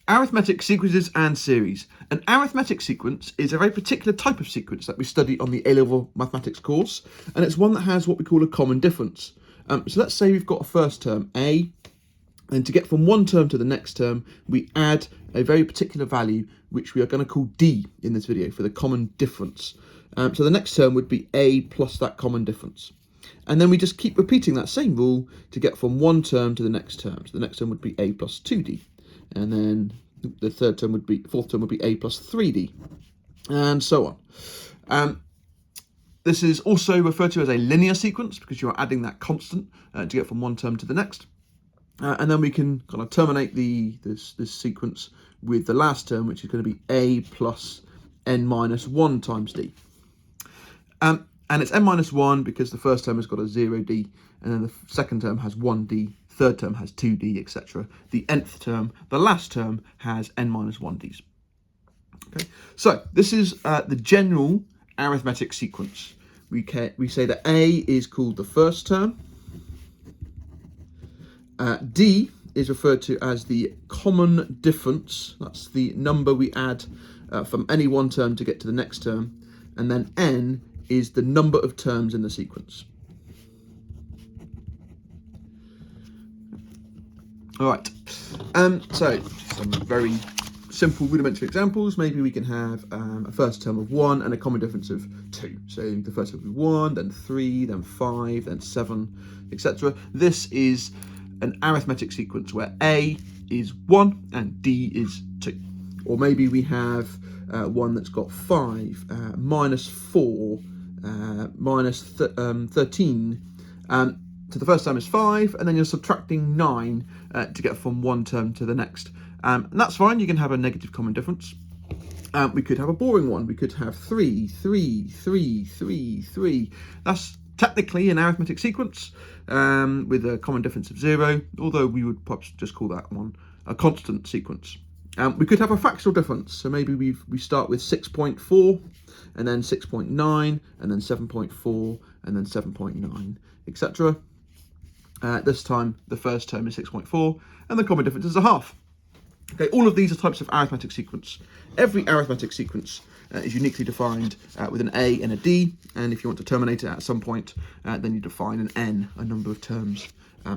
Arithmetic sequences and series. An arithmetic sequence is a very particular type of sequence that we study on the A-level mathematics course, and it's one that has what we call a common difference. So let's say we've got a first term, A, and to get from one term to the next term, we add a very particular value, which we are going to call D in this video for the common difference. So the next term would be A plus that common difference. And then we just keep repeating that same rule to get from one term to the next term. So the next term would be A plus 2D. And then the fourth term would be A plus 3D, and so on. This is also referred to as a linear sequence because you are adding that constant to get from one term to the next. And then we can kind of terminate this sequence with the last term, which is going to be A plus n minus 1 times D. And it's n minus 1 because the first term has got a 0D, and then the second term has 1D, third term has 2D, etc. The nth term, the last term, has n minus 1Ds. Okay, so this is the general arithmetic sequence. We say that A is called the first term. D is referred to as the common difference. That's the number we add from any one term to get to the next term. And then N is the number of terms in the sequence. All right, so some very simple rudimentary examples. Maybe we can have a first term of 1 and a common difference of 2. So the first term would be 1, then 3, then 5, then 7, etc. This is an arithmetic sequence where A is 1 and D is 2. Or maybe we have one that's got 5, minus 4, minus 13. So the first term is 5, and then you're subtracting 9 to get from one term to the next. And that's fine, you can have a negative common difference. We could have a boring one. We could have 3, 3, 3, 3, 3. That's technically an arithmetic sequence with a common difference of 0, although we would perhaps just call that one a constant sequence. We could have a fractional difference. So maybe we start with 6.4, and then 6.9, and then 7.4, and then 7.9, etc. This time, the first term is 6.4, and the common difference is a half. Okay, all of these are types of arithmetic sequence. Every arithmetic sequence is uniquely defined with an A and a D, and if you want to terminate it at some point, then you define an N, a number of terms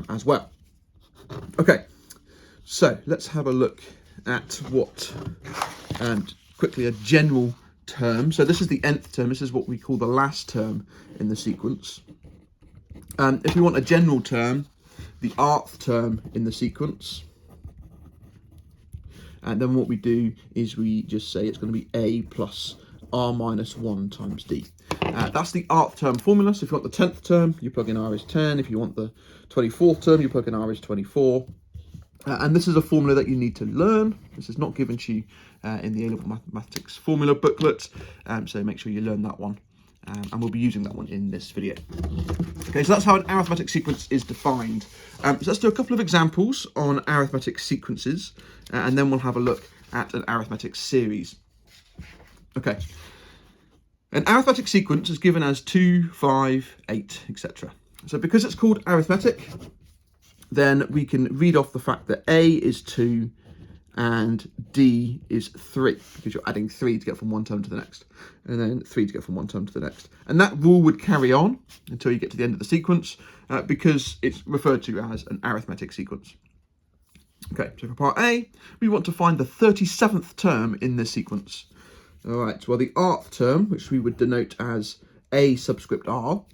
as well. Okay, so let's have a look at what, quickly, a general term. So this is the nth term. This is what we call the last term in the sequence. If we want a general term, the rth term in the sequence, and then what we do is we just say it's going to be A plus R minus 1 times D. That's the rth term formula. So if you want the 10th term, you plug in R is 10. If you want the 24th term, you plug in R is 24. And this is a formula that you need to learn. This is not given to you in the A-level mathematics formula booklet. So make sure you learn that one. And we'll be using that one in this video. Okay, so that's how an arithmetic sequence is defined. So let's do a couple of examples on arithmetic sequences, and then we'll have a look at an arithmetic series. Okay, an arithmetic sequence is given as 2, 5, 8, etc. So because it's called arithmetic, then we can read off the fact that A is 2 and D is 3, because you're adding 3 to get from one term to the next, and then 3 to get from one term to the next. And that rule would carry on until you get to the end of the sequence, because it's referred to as an arithmetic sequence. Okay, so for part A, we want to find the 37th term in this sequence. All right, well, the rth term, which we would denote as A subscript R,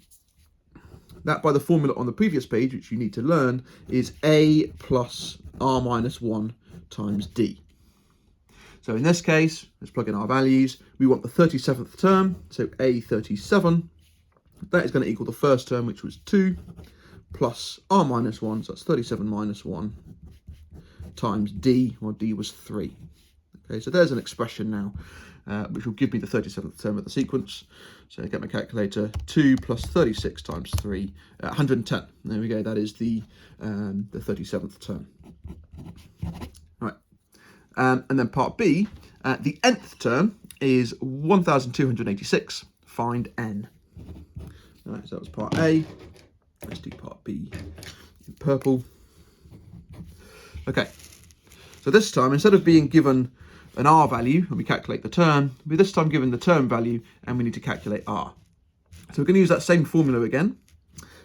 that by the formula on the previous page, which you need to learn, is A plus R minus 1 times D. So in this case, let's plug in our values. We want the 37th term, so A37. That is going to equal the first term, which was 2, plus R minus 1, so that's 37 minus 1, times D, well, D was 3. Okay, so there's an expression now, which will give me the 37th term of the sequence. So I get my calculator, 2 plus 36 times 3, 110. There we go, that is the 37th term. Right. And then part B, the nth term is 1286. Find n. All right, so that was part A. Let's do part B in purple. Okay, so So this time, instead of being given an r value when we calculate the term, we're this time given the term value and we need to calculate r. So we're going to use that same formula again,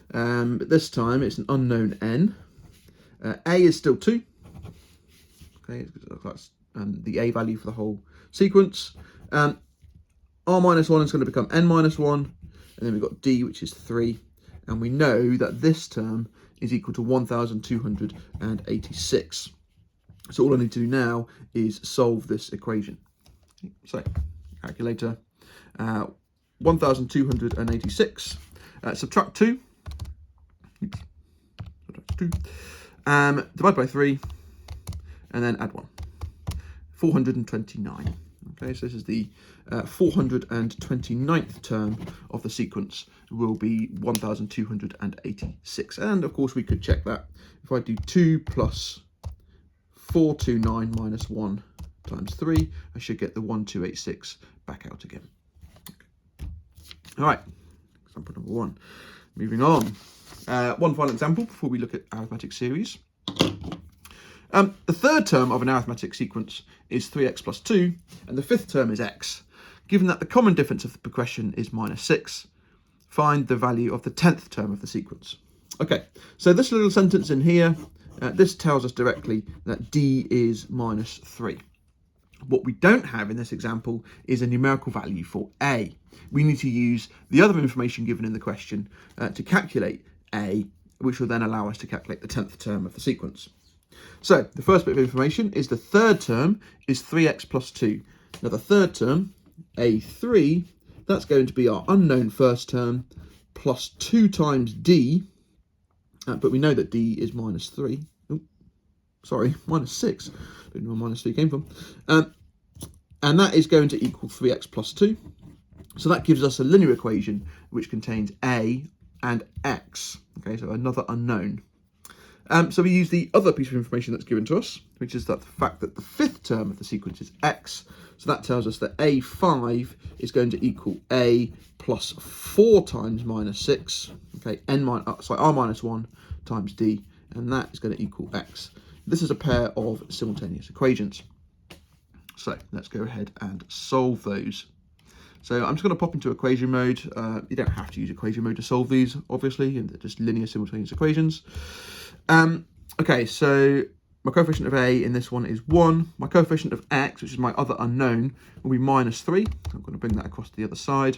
but this time it's an unknown n. A is still 2. Okay, that's the a value for the whole sequence. R minus 1 is going to become n minus 1, and then we've got d, which is 3, and we know that this term is equal to 1286. So all I need to do now is solve this equation. So, calculator, 1286, subtract 2, divide by 3, and then add 1. 429. Okay, so this is the 429th term of the sequence will be 1286. And of course we could check that. If I do 2 plus 429 minus 1 times 3, I should get the 1286 back out again. Okay. All right, example number 1. Moving on. One final example before we look at arithmetic series. The third term of an arithmetic sequence is 3x plus 2, and the fifth term is x. Given that the common difference of the progression is minus 6, find the value of the 10th term of the sequence. Okay, so this little sentence in here, this tells us directly that d is minus 3. What we don't have in this example is a numerical value for a. We need to use the other information given in the question to calculate a, which will then allow us to calculate the 10th term of the sequence. So the first bit of information is the third term is 3x plus 2. Now the third term, a3, that's going to be our unknown first term plus 2 times d, but we know that d is minus 3. Oh, sorry, minus 6. Don't know where minus 3 came from. And that is going to equal 3x plus 2. So that gives us a linear equation which contains a and x. Okay, so another unknown. So we use the other piece of information that's given to us, which is that the fact that the fifth term of the sequence is x. So that tells us that a5 is going to equal a plus 4 times minus 6. Okay, r minus 1 times d, and that is going to equal x. This is a pair of simultaneous equations. So let's go ahead and solve those. So I'm just going to pop into equation mode. You don't have to use equation mode to solve these, obviously, and they're just linear simultaneous equations. Okay, so my coefficient of a in this one is 1. My coefficient of x, which is my other unknown, will be minus 3. I'm going to bring that across to the other side.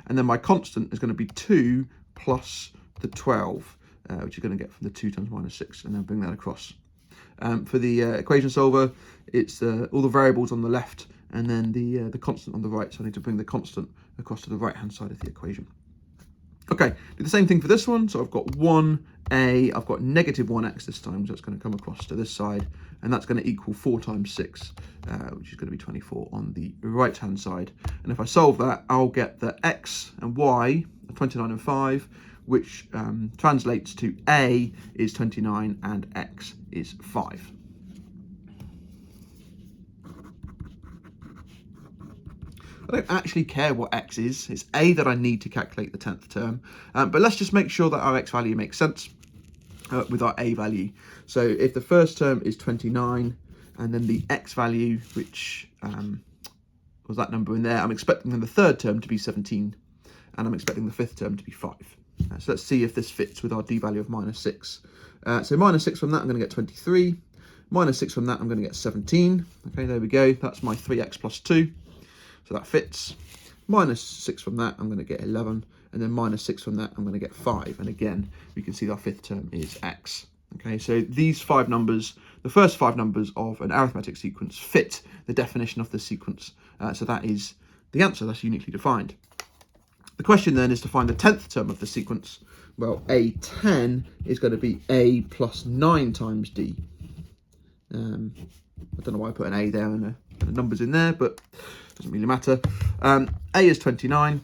And then my constant is going to be 2 plus the 12, which you're going to get from the 2 times minus 6, and then bring that across. For the equation solver, it's all the variables on the left and then the constant on the right. So I need to bring the constant across to the right-hand side of the equation. Okay, do the same thing for this one. So I've got 1a, I've got negative 1x this time, so it's going to come across to this side, and that's going to equal 4 times 6, which is going to be 24 on the right-hand side. And if I solve that, I'll get the x and y, 29 and 5, which translates to a is 29 and x is 5. I don't actually care what x is. It's a that I need to calculate the 10th term. But let's just make sure that our x value makes sense with our a value. So if the first term is 29 and then the x value, which was that number in there, I'm expecting the third term to be 17 and I'm expecting the fifth term to be 5. So let's see if this fits with our d value of minus 6. So minus 6 from that, I'm going to get 23. Minus 6 from that, I'm going to get 17. Okay, there we go. That's my 3x plus 2. So that fits. Minus 6 from that, I'm going to get 11. And then minus 6 from that, I'm going to get 5. And again, we can see our fifth term is x. Okay, so these 5 numbers, the first 5 numbers of an arithmetic sequence fit the definition of the sequence. So that is the answer. That's uniquely defined. The question then is to find the 10th term of the sequence. Well, a10 is going to be a plus 9 times d. I don't know why I put an a there and the numbers in there, but it doesn't really matter. A is 29.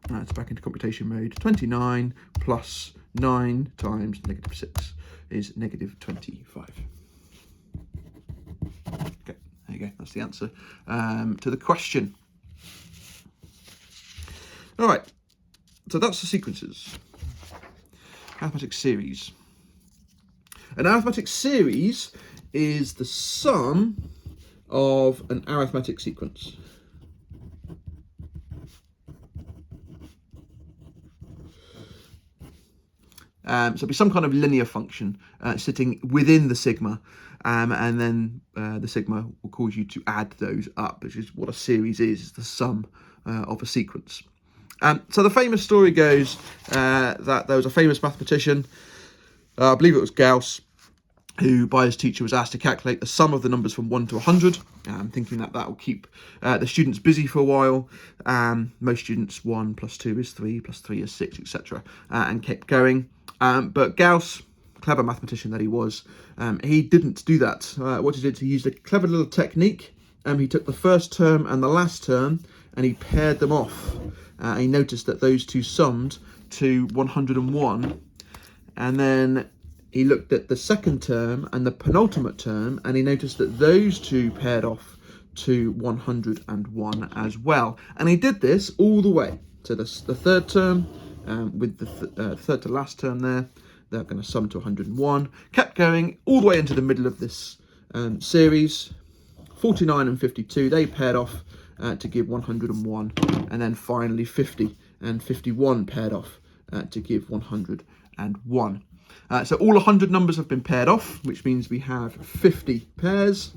It's back into computation mode. 29 plus 9 times negative 6 is negative 25. Okay, there you go. That's the answer to the question. All right, so that's the sequences. Arithmetic series. An arithmetic series is the sum of an arithmetic sequence. So it'll be some kind of linear function sitting within the sigma, and then the sigma will cause you to add those up, which is what a series is the sum of a sequence. So the famous story goes that there was a famous mathematician, I believe it was Gauss, who by his teacher was asked to calculate the sum of the numbers from 1 to 100, thinking that that will keep the students busy for a while. Most students, 1 plus 2 is 3, plus 3 is 6, etc., and kept going. But Gauss, clever mathematician that he was, he didn't do that. What he did, he used a clever little technique. He took the first term and the last term and he paired them off. He noticed that those two summed to 101, and then he looked at the second term and the penultimate term, and he noticed that those two paired off to 101 as well. And he did this all the way to the third term, with the third to last term there. They're going to sum to 101. Kept going all the way into the middle of this series. 49 and 52, they paired off to give 101. And then finally 50 and 51 paired off to give 101. So all 100 numbers have been paired off, which means we have 50 pairs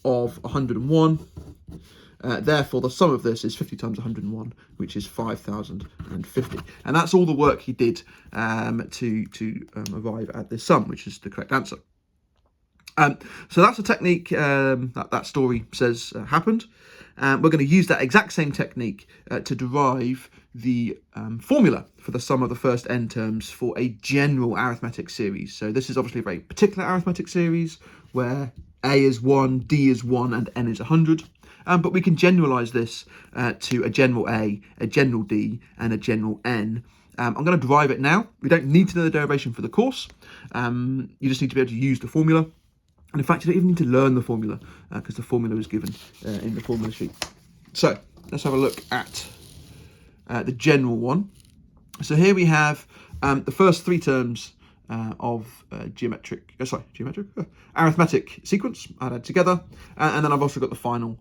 of 101. Therefore, the sum of this is 50 times 101, which is 5,050. And that's all the work he did to arrive at this sum, which is the correct answer. So that's a technique that story says happened. We're going to use that exact same technique to derive the formula for the sum of the first n terms for a general arithmetic series. So this is obviously a very particular arithmetic series where a is 1, d is 1, and n is 100. But we can generalize this to a general a general d, and a general n. I'm going to derive it now. We don't need to know the derivation for the course. You just need to be able to use the formula. And in fact, you don't even need to learn the formula because the formula is given in the formula sheet. So let's have a look at the general one. So here we have the first three terms of arithmetic sequence added together, and then I've also got the final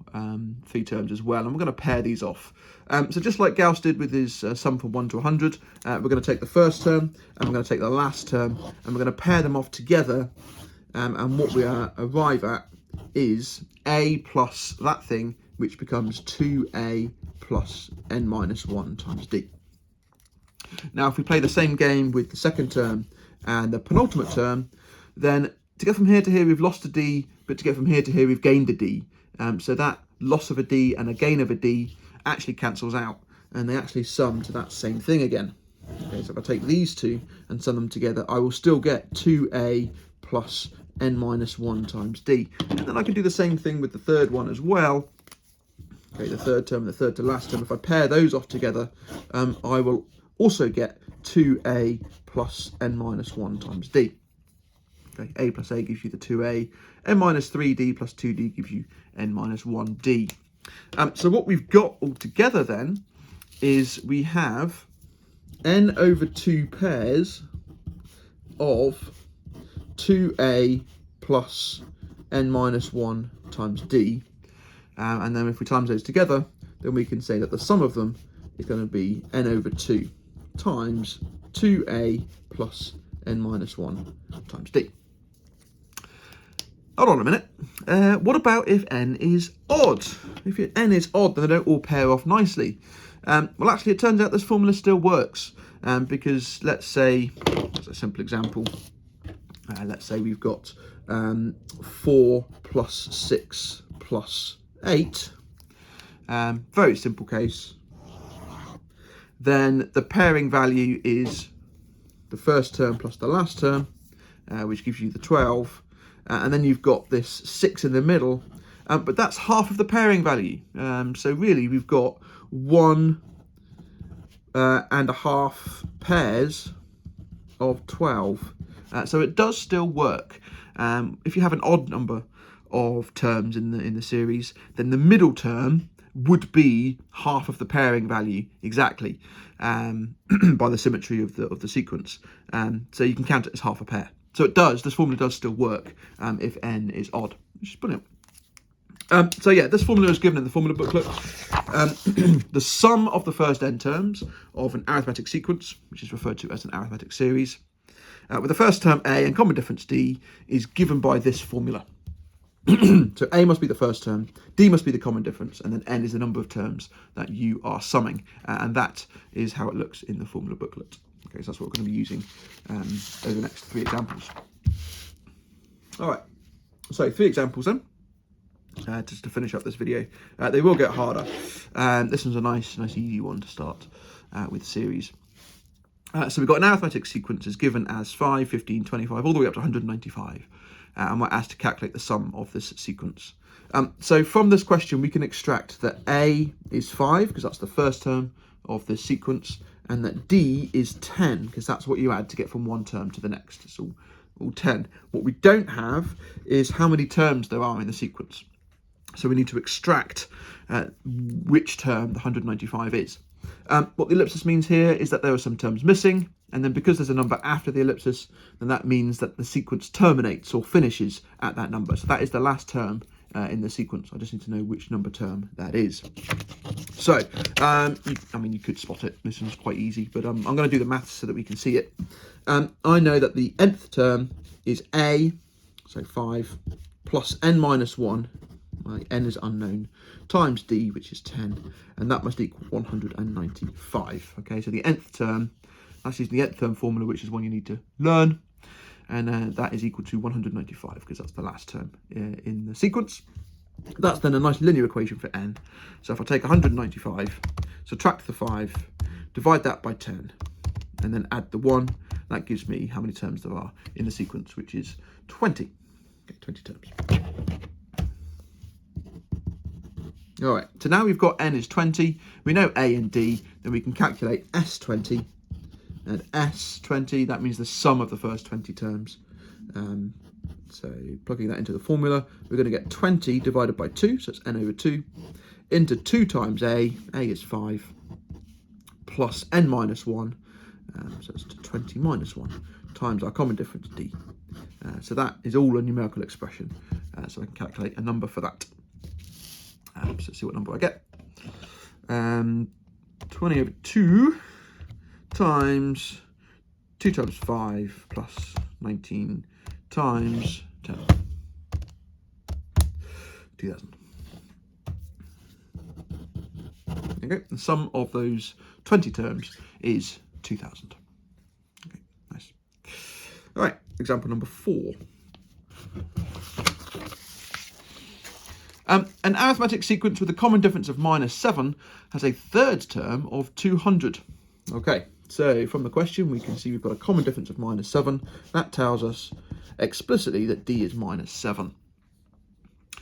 three terms as well, and we're going to pair these off. So just like Gauss did with his sum from 1 to 100, we're going to take the first term and we're going to take the last term, and we're going to pair them off together, and what we arrive at is a plus that thing, which becomes 2a plus n minus 1 times d. Now if we play the same game with the second term and the penultimate term, then to get from here to here we've lost a d, but to get from here to here we've gained a d. So that loss of a d and a gain of a d actually cancels out, and they actually sum to that same thing again. Okay, so if I take these two and sum them together, I will still get 2a plus n minus 1 times d. And then I can do the same thing with the third one as well. Okay, the third term and the third to last term, if I pair those off together, I will also get 2a plus n minus 1 times d. Okay, a plus a gives you the 2a, n minus 3d plus 2d gives you n minus 1d. So what we've got all together then is we have n over 2 pairs of 2a plus n minus 1 times d. And then if we times those together, then we can say that the sum of them is going to be n over 2 times 2a plus n minus 1 times d. Hold on a minute. What about if n is odd? If n is odd, then they don't all pair off nicely. Well, actually, it turns out this formula still works, because let's say, as a simple example, let's say we've got 4 plus 6 plus 8. Very simple case. Then the pairing value is the first term plus the last term, which gives you the 12. And then you've got this 6 in the middle, but that's half of the pairing value. So really we've got 1 and a half pairs of 12. So it does still work. If you have an odd number of terms in the series, then the middle term would be half of the pairing value exactly, by the symmetry of the sequence. So you can count it as half a pair. So it does, this formula does still work if n is odd, which is brilliant. So yeah, this formula is given in the formula booklet. The sum of the first n terms of an arithmetic sequence, which is referred to as an arithmetic series, with the first term a and common difference d, is given by this formula. So a must be the first term, d must be the common difference, and then n is the number of terms that you are summing. And that is how it looks in the formula booklet. Okay, so that's what we're going to be using over the next 3 examples. All right, so 3 examples then. Just to finish up this video. They will get harder. This one's a nice easy one to start with series. So we've got an arithmetic sequence is given as 5, 15, 25, all the way up to 195. And we're asked to calculate the sum of this sequence. So from this question, we can extract that a is 5, because that's the first term of this sequence, and that d is 10, because that's what you add to get from one term to the next. It's all 10. What we don't have is how many terms there are in the sequence. So we need to extract which term the 195 is. What the ellipsis means here is that there are some terms missing, and then because there's a number after the ellipsis, then that means that the sequence terminates or finishes at that number. So that is the last term in the sequence. I just need to know which number term that is. So, you could spot it. This one's quite easy, but I'm going to do the maths so that we can see it. I know that the nth term is a, so 5, plus n minus 1, n is unknown, times d, which is 10, and that must equal 195. Okay, so the nth term, that's using the nth term formula, which is one you need to learn, and that is equal to 195, because that's the last term in the sequence. That's then a nice linear equation for n. So if I take 195, subtract the 5, divide that by 10, and then add the 1, that gives me how many terms there are in the sequence, which is 20. Okay, 20 terms. All right, so now we've got n is 20, we know a and d, then we can calculate s20, and s20, that means the sum of the first 20 terms. So plugging that into the formula, we're going to get 20 divided by 2, so it's n over 2, into 2 times a is 5, plus n minus 1, so it's 20 minus 1, times our common difference d. So that is all a numerical expression, so I can calculate a number for that. So let's see what number I get. 20 over 2 times 2 times 5 plus 19 times 10. 2000. There you go. The sum of those 20 terms is 2000. Okay, nice. All right, example number 4. An arithmetic sequence with a common difference of -7 has a third term of 200. Okay, so from the question we can see we've got a common difference of -7. That tells us explicitly that d is -7.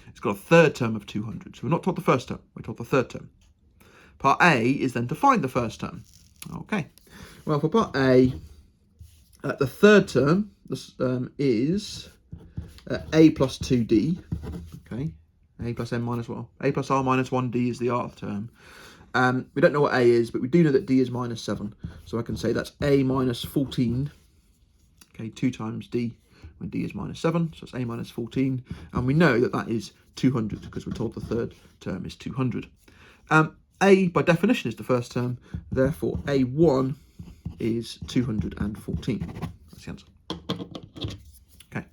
It's got a third term of 200. So we're not told the first term, we're told the third term. Part A is then to find the first term. Okay, well for part A, the third term is a plus 2d. Okay. A plus n minus 1, a plus r minus 1d is the rth term. We don't know what a is, but we do know that d is -7. So I can say that's a minus 14. Okay, 2 times d when d is -7. So it's a minus 14. And we know that that is 200 because we're told the third term is 200. A, by definition, is the first term. Therefore, a1 is 214. That's the answer. Okay.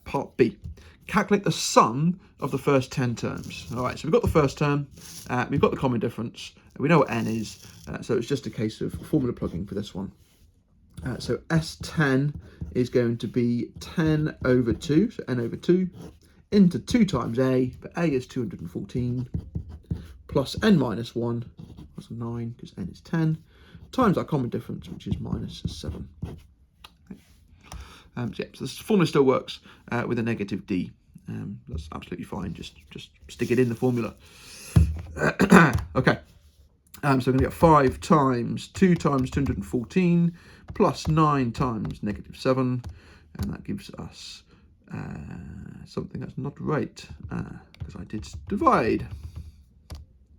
Part B. Calculate the sum of the first 10 terms. All right, so we've got the first term, we've got the common difference, we know what n is, so it's just a case of formula plugging for this one. So S10 is going to be 10 over 2, so n over 2, into 2 times a, but a is 214, plus n minus 1, that's 9, because n is 10, times our common difference, which is -7. So this formula still works with a negative d. That's absolutely fine. Just stick it in the formula. Okay. So we're going to get 5 times 2 times 214 plus 9 times -7, and that gives us something that's not right because I did divide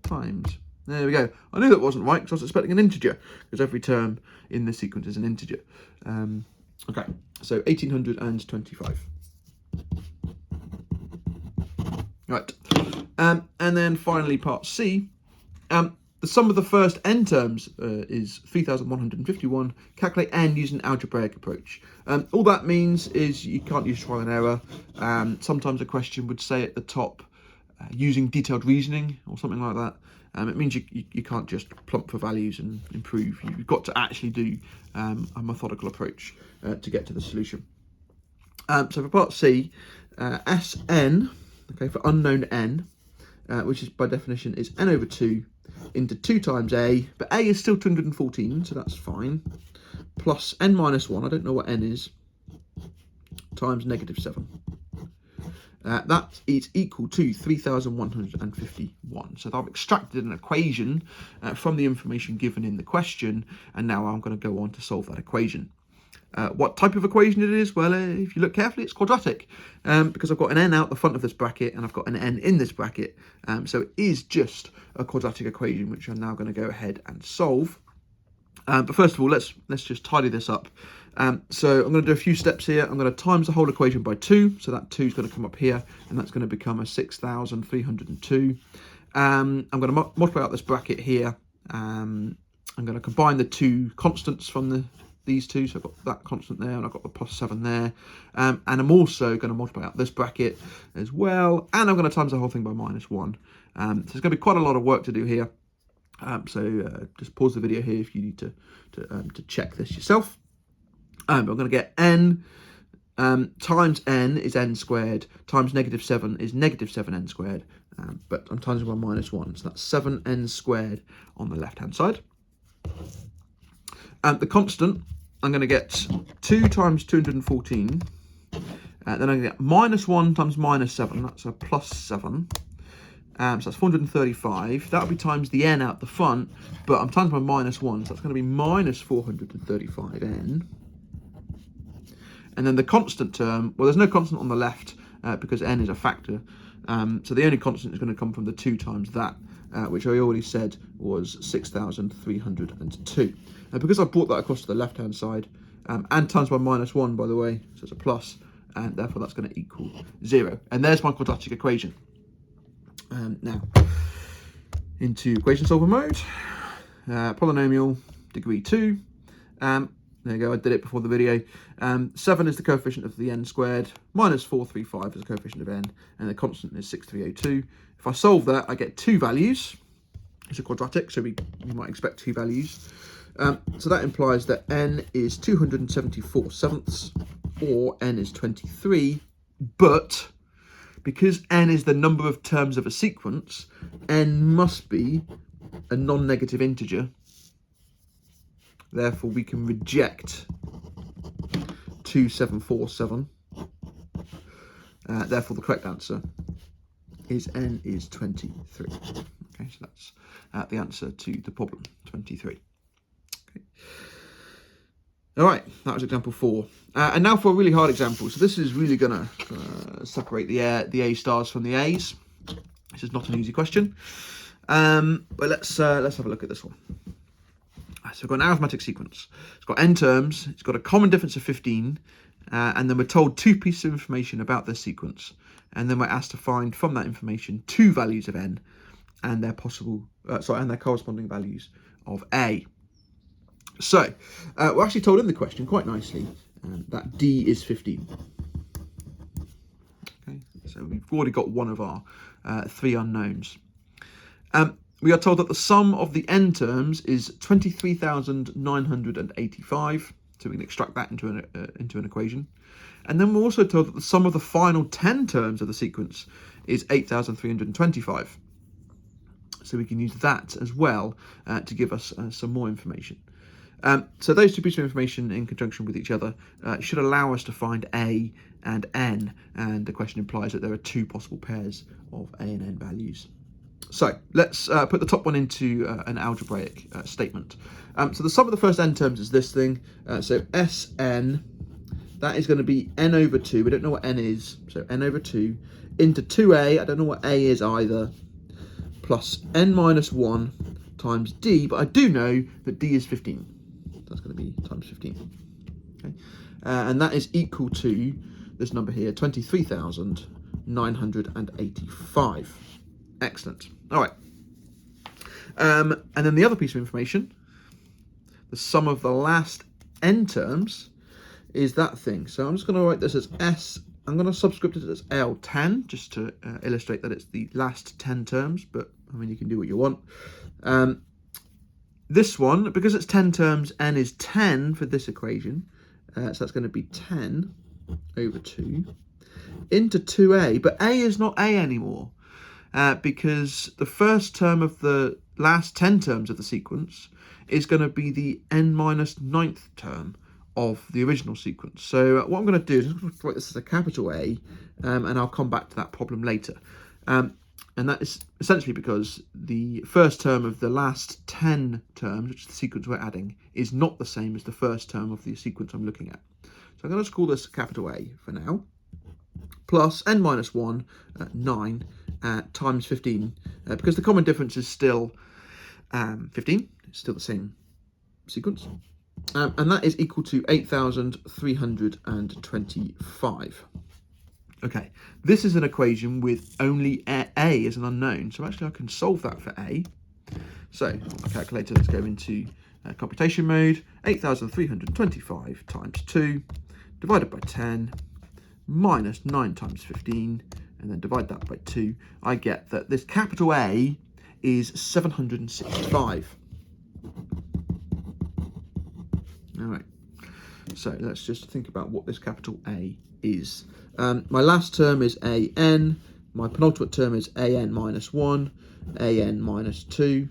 times. There we go. I knew that wasn't right because I was expecting an integer, because every term in this sequence is an integer. Okay, so 1825. Right, and then finally part C. The sum of the first n terms is 3,151. Calculate n using an algebraic approach. All that means is you can't use trial and error. Sometimes a question would say at the top, using detailed reasoning or something like that. It means you can't just plump for values and improve. You've got to actually do a methodical approach to get to the solution. So for part C, Sn, okay, for unknown n, which is by definition is n over 2 into 2 times a, but a is still 214, so that's fine, plus n minus 1, I don't know what n is, times negative 7. That is equal to 3,151. So I've extracted an equation from the information given in the question, and now I'm going to go on to solve that equation. What type of equation it is? Well, if you look carefully, it's quadratic, because I've got an n out the front of this bracket and I've got an n in this bracket. So it is just a quadratic equation, which I'm now going to go ahead and solve. But first of all, let's just tidy this up. So I'm going to do a few steps here. I'm going to times the whole equation by 2. So that 2 is going to come up here, and that's going to become a 6,302. I'm going to multiply out this bracket here. I'm going to combine the two constants from these two. So I've got that constant there, and I've got the plus 7 there. And I'm also going to multiply out this bracket as well. And I'm going to times the whole thing by minus 1. So there's going to be quite a lot of work to do here. So just pause the video here if you need to check this yourself. I'm going to get n times n is n squared times negative 7 is negative 7n squared, but I'm times it by minus 1, so that's 7n squared on the left hand side. The constant, I'm going to get 2 times 214, then I'm going to get minus 1 times minus 7, that's a plus 7. So that's 435. That'll be times the n out the front, but I'm times by minus 1, so that's going to be minus 435n. And then the constant term, well, there's no constant on the left because n is a factor. So the only constant is going to come from the 2 times that, which I already said was 6,302. And because I brought that across to the left-hand side, and times by minus 1, by the way, so it's a plus, and therefore that's going to equal 0. And there's my quadratic equation. Now, into equation solver mode, polynomial, degree 2. There you go, I did it before the video. 7 is the coefficient of the n squared, minus 435 is the coefficient of n, and the constant is 6,302. If I solve that, I get 2 values. It's a quadratic, so we might expect 2 values. So that implies that n is 274 sevenths, or n is 23, but because n is the number of terms of a sequence, n must be a non-negative integer. Therefore, we can reject 2747. Therefore, the correct answer is n is 23. Okay, so that's the answer to the problem, 23. Okay. All right, that was example 4. And now for a really hard example. So this is really going to separate the A stars from the A's. This is not an easy question. But let's have a look at this one. So we've got an arithmetic sequence. It's got n terms. It's got a common difference of 15. And then we're told 2 pieces of information about this sequence. And then we're asked to find from that information 2 values of n and their and their corresponding values of a. So we're actually told in the question quite nicely that d is 15. Okay, so we've already got one of our 3 unknowns. We are told that the sum of the n terms is 23,985, so we can extract that into an equation. And then we're also told that the sum of the final 10 terms of the sequence is 8,325. So we can use that as well to give us some more information. So those 2 pieces of information in conjunction with each other should allow us to find a and n, and the question implies that there are 2 possible pairs of a and n values. So let's put the top one into an algebraic statement. So the sum of the first n terms is this thing. So Sn, that is going to be n over 2. We don't know what n is, so n over 2 into 2a. I don't know what a is either. Plus n minus 1 times d, but I do know that d is 15. That's going to be times 15. Okay. and that is equal to this number here, 23,985. Excellent. All right. And then the other piece of information, the sum of the last n terms, is that thing. So I'm just going to write this as S. I'm going to subscript it as L10, just to illustrate that it's the last 10 terms, but I mean, you can do what you want. This one, because it's 10 terms, n is 10 for this equation, so that's going to be 10 over 2 into 2a, but a is not a anymore, because the first term of the last 10 terms of the sequence is going to be the n minus 9th term of the original sequence. So what I'm going to do is I'm going to write this as a capital A, and I'll come back to that problem later. And that is essentially because the first term of the last 10 terms, which is the sequence we're adding, is not the same as the first term of the sequence I'm looking at. So I'm going to just call this capital A for now, plus n minus 1, 9, times 15, because the common difference is still 15, it's still the same sequence. And that is equal to 8,325. Okay, this is an equation with only a as an unknown, so actually I can solve that for a. So my calculator, let's go into computation mode. 8,325 times 2 divided by 10 minus 9 times 15, and then divide that by 2. I get that this capital A is 765. All right, so let's just think about what this capital A is. My last term is an, my penultimate term is an minus 1, an minus 2,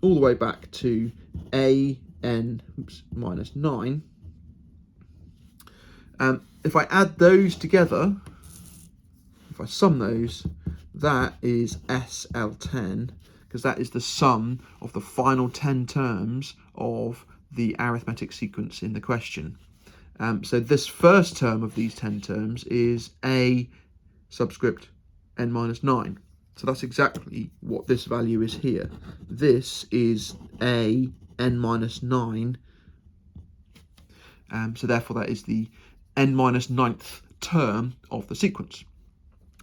all the way back to an minus 9. If I add those together, if I sum those, that is SL10, because that is the sum of the final 10 terms of the arithmetic sequence in the question. So this first term of these 10 terms is a subscript n minus 9. So that's exactly what this value is here. This is a n minus 9. So therefore that is the n minus 9th term of the sequence.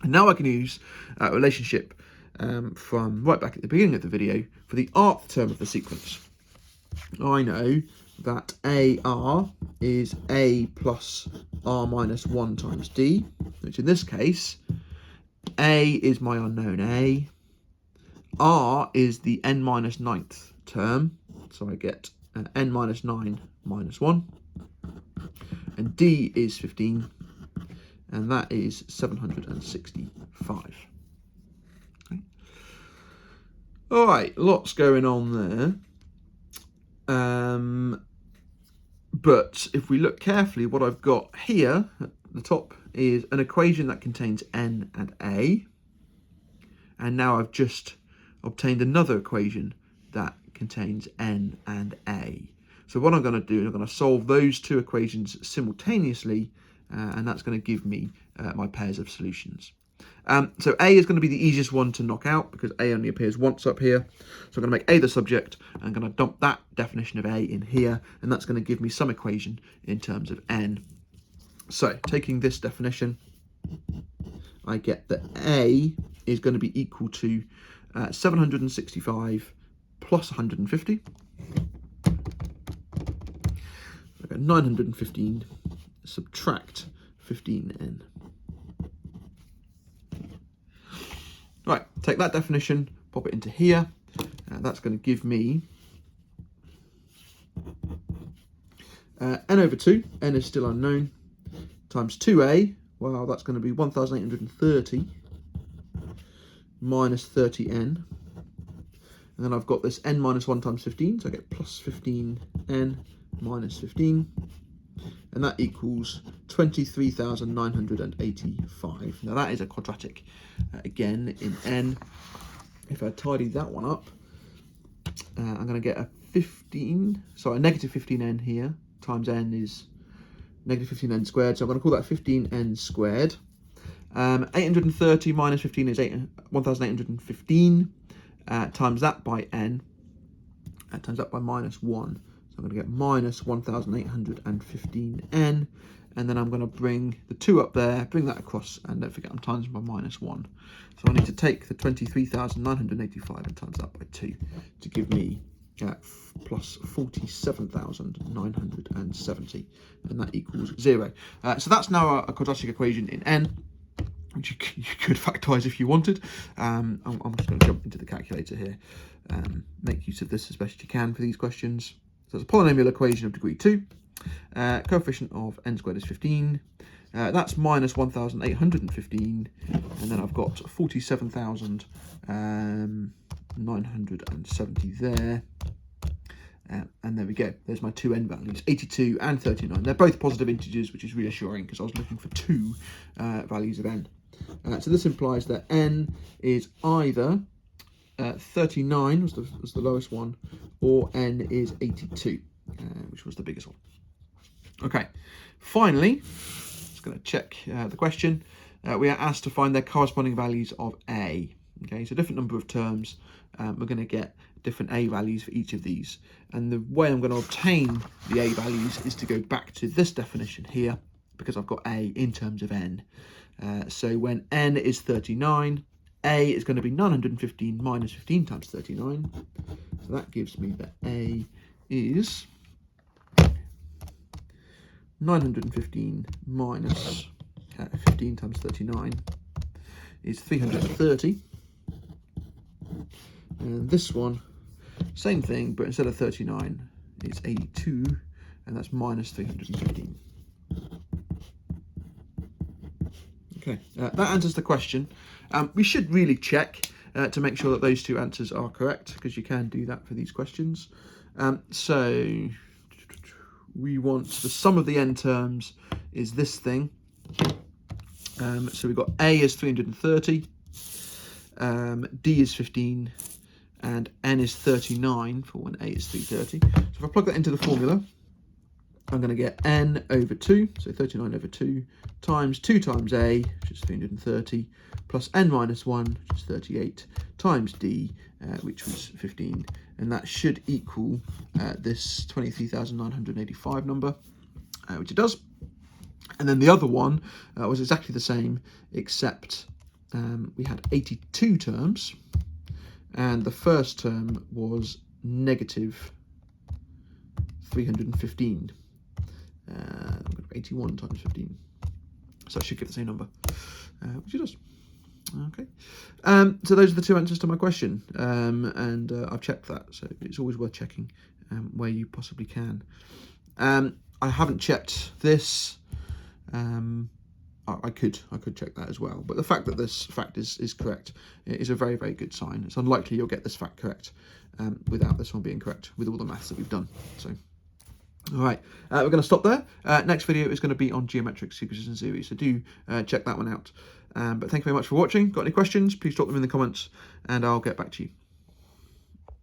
And now I can use a relationship from right back at the beginning of the video for the rth term of the sequence. I know that AR is A plus R minus 1 times D, which in this case, A is my unknown A, R is the n minus 9th term, so I get n minus 9 minus 1, and D is 15, and that is 765. Okay. All right, lots going on there. But if we look carefully, what I've got here at the top is an equation that contains n and a, and now I've just obtained another equation that contains n and a. So what I'm going to do is I'm going to solve those two equations simultaneously, and that's going to give me my pairs of solutions. So A is going to be the easiest one to knock out because A only appears once up here. So I'm going to make A the subject. I'm going to dump that definition of A in here, and that's going to give me some equation in terms of n. So taking this definition, I get that A is going to be equal to 765 plus 150. I got 915, subtract 15n. Right, take that definition, pop it into here. That's going to give me n over 2, n is still unknown, times 2a, well, that's going to be 1,830 minus 30n. And then I've got this n minus 1 times 15, so I get plus 15n minus 15. And that equals 23,985. Now that is a quadratic, again, in n. If I tidy that one up, I'm going to get a negative 15n here, times n is negative 15n squared, so I'm going to call that 15n squared. 830 minus 15 is 1,815, times that by n, times that by minus 1. So I'm going to get minus 1,815n, and then I'm going to bring the 2 up there, bring that across, and don't forget I'm times by minus 1. So I need to take the 23,985 and times that by 2 to give me plus 47,970, and that equals 0. So that's now a quadratic equation in n, which you could factorise if you wanted. I'm just going to jump into the calculator here, make use of this as best you can for these questions. So it's a polynomial equation of degree 2. Coefficient of n squared is 15. That's minus 1,815, and then I've got 47,970 there. And there we go. There's my two n values, 82 and 39. They're both positive integers, which is reassuring because I was looking for two values of n. So this implies that n is either 39 was the lowest one, or n is 82, which was the biggest one. Okay, finally, just going to check the question. We are asked to find their corresponding values of a. Okay, so different number of terms. We're going to get different a values for each of these. And the way I'm going to obtain the a values is to go back to this definition here, because I've got a in terms of n. So when n is 39, a is going to be 915 minus 15 times 39. So that gives me that a is 915 minus 15 times 39 is 330. And this one, same thing, but instead of 39, it's 82, and that's minus 315. Okay, that answers the question. We should really check to make sure that those two answers are correct, because you can do that for these questions. So we want the sum of the n terms is this thing. So we've got a is 330, d is 15, and n is 39 for when a is 330. So if I plug that into the formula, I'm going to get n over 2, so 39 over 2, times 2 times a, which is 330, plus n minus 1, which is 38, times d, which was 15. And that should equal this 23,985 number, which it does. And then the other one was exactly the same, except we had 82 terms. And the first term was negative 315. 81 times 15. So I should get the same number, which it does. Okay. So those are the two answers to my question. And I've checked that. So it's always worth checking where you possibly can. I haven't checked this. I could check that as well, but the fact that this fact is correct is a very, very good sign. It's unlikely you'll get this fact correct without this one being correct with all the maths that we've done. So, all right, we're going to stop there. Next video is going to be on geometric superposition series, so do check that one out. But thank you very much for watching. Got any questions, please drop them in the comments and I'll get back to you.